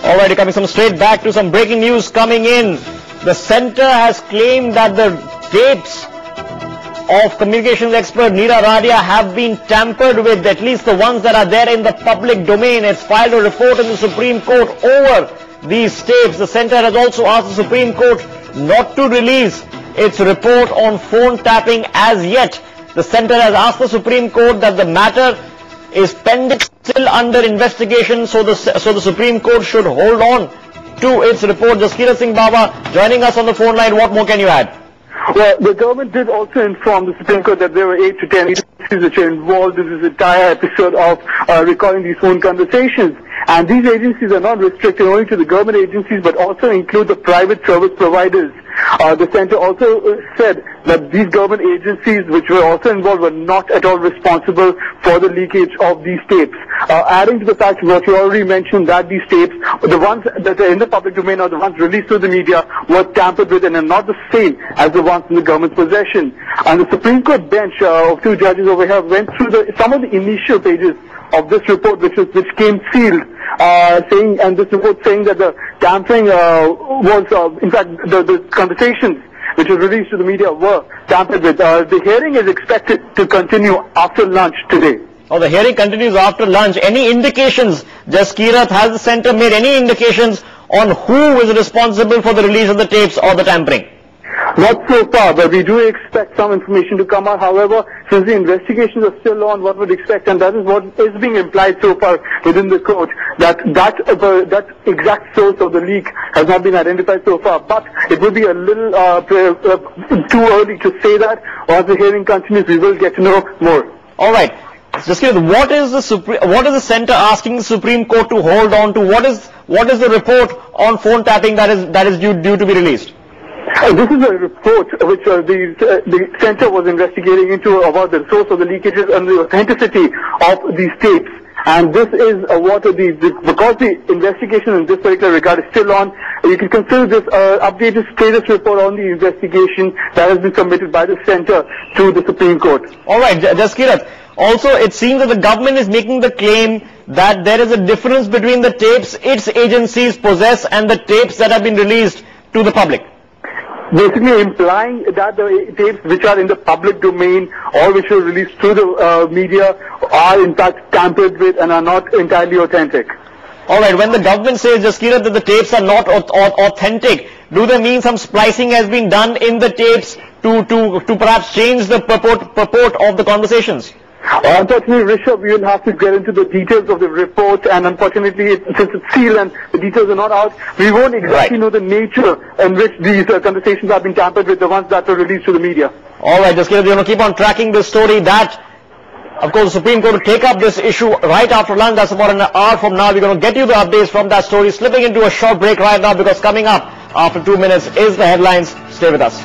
Alrighty, coming straight back to some breaking news coming in. The centre has claimed that the tapes of communications expert Nira Radia have been tampered with, at least the ones that are there in the public domain. It's filed a report in the Supreme Court over these tapes. The centre has also asked the Supreme Court not to release its report on phone tapping as yet. The centre has asked the Supreme Court that the matter is pending, still under investigation, so the Supreme Court should hold on to its report. Jaskira Singh Baba joining us on the phone line. What more can you add? Well, the government did also inform the Supreme Court that there were 8 to 10 agencies which are involved in this entire episode of recording these phone conversations. And these agencies are not restricted only to the government agencies, but also include the private service providers. The centre also said that these government agencies which were also involved were not at all responsible for the leakage of these tapes. Adding to the fact what you already mentioned, that these tapes, the ones that are in the public domain or the ones released to the media, were tampered with and are not the same as the ones in the government's possession. And the Supreme Court bench of 2 judges over here went through some of the initial pages of this report, which came sealed, saying, and this report saying that the tampering was, in fact, the conversations which were released to the media were tampered with. The hearing is expected to continue after lunch today. Oh, the hearing continues after lunch. Any indications, Jaskirat, has the centre made any indications on who is responsible for the release of the tapes or the tampering? Not so far, but we do expect some information to come out. However, since the investigations are still on, what we'd expect, and that is what is being implied so far within the court, that exact source of the leak has not been identified so far. But it would be a little too early to say that. Once the hearing continues, we will get to know more. All right. Jaskirat, what is the centre asking the Supreme Court to hold on to? What is the report on phone tapping that is due to be released? This is a report which the centre was investigating into about the source of the leakages and the authenticity of these tapes. And this is because the investigation in this particular regard is still on, you can consider this updated status report on the investigation that has been submitted by the centre to the Supreme Court. All right, Jaskirat. Also, it seems that the government is making the claim that there is a difference between the tapes its agencies possess and the tapes that have been released to the public. Basically implying that the tapes which are in the public domain or which were released through the media are in fact tampered with and are not entirely authentic. Alright, when the government says, Jaskirat, that the tapes are not authentic, do they mean some splicing has been done in the tapes to perhaps change the purport of the conversations? Unfortunately, Rishabh, we will have to get into the details of the report, and unfortunately, since it's sealed and the details are not out, we won't exactly know the nature in which these conversations have been tampered with, the ones that were released to the media. Alright, Jaskirat, we're going to keep on tracking this story. That, of course, the Supreme Court will take up this issue right after lunch. That's about an hour from now. We're going to get you the updates from that story. Slipping into a short break right now, because coming up after 2 minutes is the headlines. Stay with us.